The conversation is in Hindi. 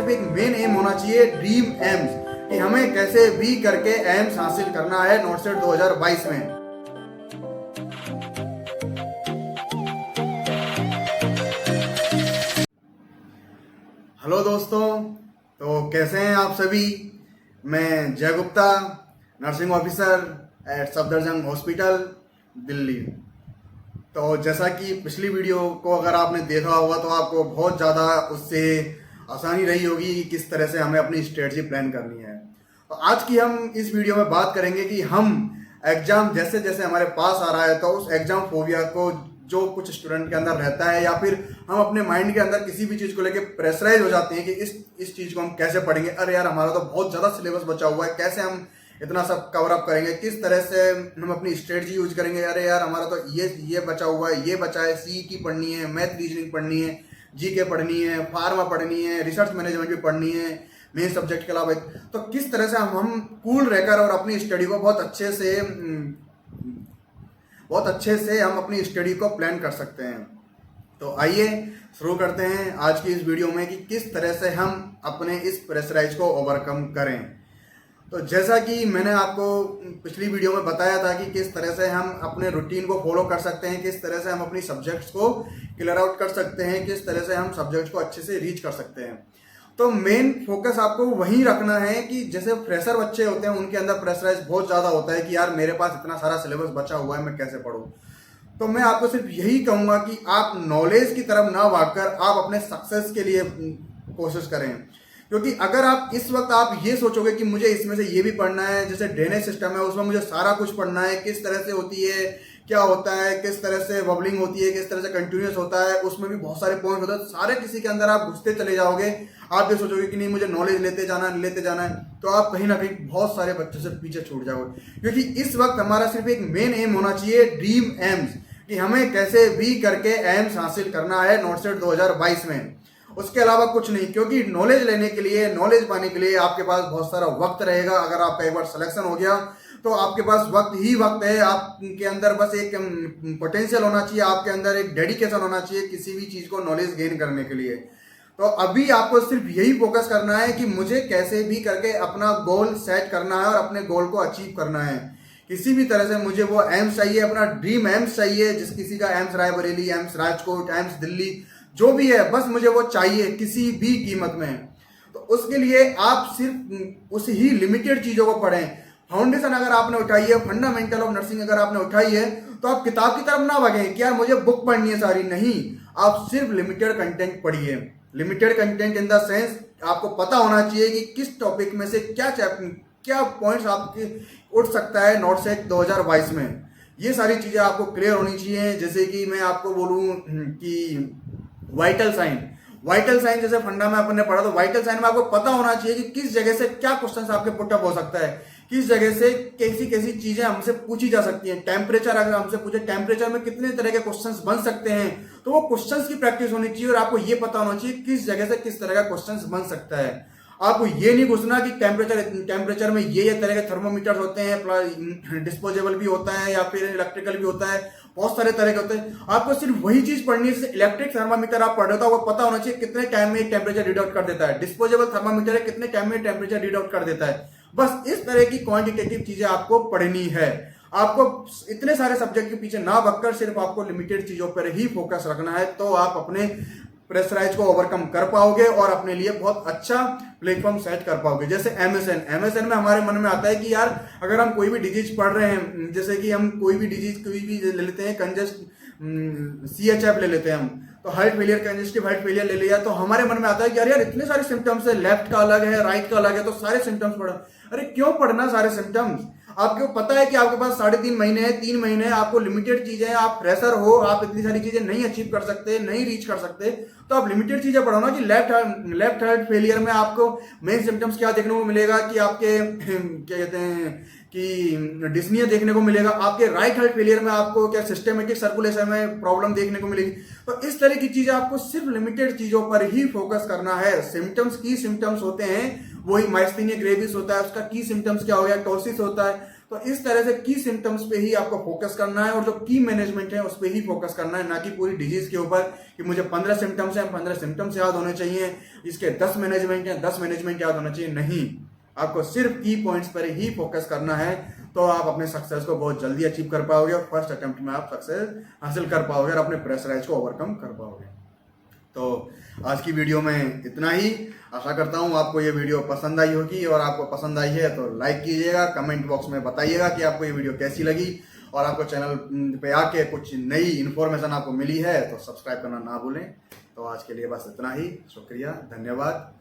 सिर्फ एक मेन एम होना चाहिए, ड्रीम एम्स, कि हमें कैसे भी करके एम्स हासिल करना है नोटसेट 2022 में। हेलो दोस्तों, तो कैसे हैं आप सभी। मैं जय Gupta, nursing officer eight Safdarjung hospital, Delhi. तो जैसा कि पिछली वीडियो को अगर आपने देखा होगा तो आपको बहुत ज़्यादा उससे आसानी रही होगी कि किस तरह से हमें अपनी स्ट्रेटजी प्लान करनी है। तो आज की हम इस वीडियो में बात करेंगे कि हम एग्जाम जैसे जैसे हमारे पास आ रहा है तो उस एग्जाम फोबिया को जो कुछ स्टूडेंट के अंदर रहता है, या फिर हम अपने माइंड के अंदर किसी भी चीज़ को लेके प्रेशराइज हो जाते हैं कि इस चीज़ को हम कैसे पढ़ेंगे, अरे यार हमारा तो बहुत ज़्यादा सिलेबस बचा हुआ है, कैसे हम इतना सब कवर अप करेंगे, किस तरह से हम अपनी स्ट्रेटजी यूज करेंगे, अरे यार हमारा तो ये बचा हुआ है, ये बचा है, सी की पढ़नी है, मैथ रीजनिंग पढ़नी है, जीके पढ़नी है, फार्मा पढ़नी है, रिसर्च मैनेजमेंट भी पढ़नी है मेन सब्जेक्ट के अलावा। तो किस तरह से हम कूल रहकर और अपनी स्टडी को बहुत अच्छे से हम अपनी स्टडी को प्लान कर सकते हैं। तो आइए शुरू करते हैं आज की इस वीडियो में कि किस तरह से हम अपने इस प्रेशराइज को ओवरकम करें। तो जैसा कि मैंने आपको पिछली वीडियो में बताया था कि किस तरह से हम अपने रूटीन को फॉलो कर सकते हैं, किस तरह से हम अपनी सब्जेक्ट्स को क्लियर आउट कर सकते हैं, किस तरह से हम सब्जेक्ट्स को अच्छे से रीच कर सकते हैं। तो मेन फोकस आपको वहीं रखना है कि जैसे फ्रेशर बच्चे होते हैं उनके अंदर प्रेशराइज बहुत ज़्यादा होता है कि यार मेरे पास इतना सारा सिलेबस बचा हुआ है, मैं कैसे पढूं। तो मैं आपको सिर्फ यही कहूँगा कि आप नॉलेज की तरफ ना भागकर आप अपने सक्सेस के लिए कोशिश करें। क्योंकि अगर आप इस वक्त आप ये सोचोगे कि मुझे इसमें से ये भी पढ़ना है, जैसे ड्रेनेज सिस्टम है उसमें मुझे सारा कुछ पढ़ना है, किस तरह से होती है, क्या होता है, किस तरह से बबलिंग होती है, किस तरह से कंटिन्यूस होता है, उसमें भी बहुत सारे पॉइंट होते हैं, सारे किसी के अंदर आप घुसते चले जाओगे, आप ये सोचोगे कि नहीं मुझे नॉलेज लेते जाना है, तो आप कहीं ना कहीं बहुत सारे बच्चों से पीछे छूट जाओगे। क्योंकि इस वक्त हमारा सिर्फ एक मेन एम होना चाहिए, ड्रीम एम्स, कि हमें कैसे भी करके एम्स हासिल करना है नोटसेट 2022 में, उसके अलावा कुछ नहीं। क्योंकि नॉलेज लेने के लिए, नॉलेज पाने के लिए आपके पास बहुत सारा वक्त रहेगा। अगर आपका एक बार सिलेक्शन हो गया तो आपके पास वक्त ही वक्त है, आपके अंदर बस एक पोटेंशियल होना चाहिए, आपके अंदर एक डेडिकेशन होना चाहिए किसी भी चीज़ को नॉलेज गेन करने के लिए। तो अभी आपको सिर्फ यही फोकस करना है कि मुझे कैसे भी करके अपना गोल सेट करना है और अपने गोल को अचीव करना है। किसी भी तरह से मुझे वो एम्स चाहिए, अपना ड्रीम एम्स चाहिए, जिस किसी का AIIMS Raebareli, AIIMS Rajkot, AIIMS Delhi, जो भी है, बस मुझे वो चाहिए किसी भी कीमत में। तो उसके लिए आप सिर्फ उस ही लिमिटेड चीज़ों को पढ़ें। फाउंडेशन अगर आपने उठाई है, फंडामेंटल ऑफ नर्सिंग अगर आपने उठाई है, तो आप किताब की तरफ ना भागें कि यार मुझे बुक पढ़नी है सारी, नहीं, आप सिर्फ लिमिटेड कंटेंट पढ़िए। Limited content in the sense आपको पता होना चाहिए कि किस टॉपिक में से क्या पॉइंट्स आपके उठ सकता है नोटसेट 2022 में। ये सारी चीज़ें आपको क्लियर होनी चाहिए। जैसे कि मैं आपको बोलूँ कि वाइटल साइन जैसे फंडा में अपन ने पढ़ा, तो वाइटल साइन में आपको पता होना चाहिए कि किस जगह से क्या क्वेश्चन आपके पुटअप हो सकता है, किस जगह से कैसी चीजें हमसे पूछी जा सकती हैं। टेम्परेचर अगर हमसे पूछे, टेम्परेचर में कितने तरह के क्वेश्चंस बन सकते हैं, तो वो क्वेश्चंस की प्रैक्टिस होनी चाहिए और आपको ये पता होना चाहिए किस जगह से किस तरह का क्वेश्चंस बन सकता है। आपको ये नहीं घुसना कि टेम्परेचर में ये तरह के थर्मोमीटर्स होते हैं, डिस्पोजेबल भी होता है या फिर इलेक्ट्रिकल भी होता है, बहुत सारे तरह के होते हैं। आपको सिर्फ वही चीज पढ़नी है। जैसे इलेक्ट्रिक थर्मामीटर आप पढ़ रहे हो तो आपको पता होना चाहिए कितने टाइम में टेम्परेचर रीड आउट कर देता है। डिस्पोजेबल थर्मामीटर है, कितने टाइम में टेम्परेचर रीड आउट कर देता है। बस इस तरह की क्वांटिटेटिव चीजें आपको पढ़नी है। आपको इतने सारे सब्जेक्ट के पीछे ना भागकर सिर्फ आपको लिमिटेड चीजों पर ही फोकस रखना है, तो आप अपने प्रेशराइज को ओवरकम कर पाओगे और अपने लिए बहुत अच्छा प्लेटफॉर्म सेट कर पाओगे। जैसे एमएसएन में हमारे मन में आता है कि यार अगर हम कोई भी डिजीज पढ़ रहे हैं, जैसे कि हम कोई भी ले लेते हैं, CHF ले लेते हैं हम, तो heart failure, congestive heart failure ले लिया, तो हमारे मन में आता है कि यार इतने सारे सिम्टम्स है, लेफ्ट का अलग है, राइट का अलग है, तो सारे सिम्टम्स पढ़ो। अरे क्यों पढ़ना सारे सिम्टम्स? आपको पता है कि आपके पास 3.5 महीने है, 3 महीने है, आपको लिमिटेड चीजें, आप फ्रेशर हो, आप इतनी सारी चीजें नहीं अचीव कर सकते, नहीं रीच कर सकते, तो आप लिमिटेड चीजें पढ़ो ना। कि लेफ्ट हार्ट फेलियर में आपको मेन सिम्टम्स क्या देखने को मिलेगा कि आपके क्या कहते हैं कि डिस्निया देखने को मिलेगा, आपके राइट हार्ट फेलियर में आपको क्या सिस्टेमेटिक सर्कुलेशन में प्रॉब्लम देखने को मिलेगी। तो इस तरह की चीजें आपको सिर्फ लिमिटेड चीजों पर ही फोकस करना है। सिम्टम्स होते हैं वही, माइस्थीनिया ग्रेविस होता है, उसका की सिम्टम्स क्या हो गया, टोसिस होता है, तो इस तरह से की सिम्टम्स पे ही आपको फोकस करना है और जो की मैनेजमेंट है उस पर ही फोकस करना है, ना कि पूरी डिजीज के ऊपर कि मुझे 15 सिम्टम्स हैं, 15 सिम्टम्स याद होने चाहिए, इसके 10 मैनेजमेंट हैं, 10 मैनेजमेंट याद होना चाहिए। नहीं, आपको सिर्फ की पॉइंट्स पर ही फोकस करना है, तो आप अपने सक्सेस को बहुत जल्दी अचीव कर पाओगे और फर्स्ट अटेम्प्ट में आप सक्सेस हासिल कर पाओगे और अपने प्रेशराइज को ओवरकम कर पाओगे। तो आज की वीडियो में इतना ही। आशा करता हूँ आपको ये वीडियो पसंद आई होगी, और आपको पसंद आई है तो लाइक कीजिएगा, कमेंट बॉक्स में बताइएगा कि आपको ये वीडियो कैसी लगी, और आपको चैनल पे आके कुछ नई इन्फॉर्मेशन आपको मिली है तो सब्सक्राइब करना ना भूलें। तो आज के लिए बस इतना ही। शुक्रिया, धन्यवाद।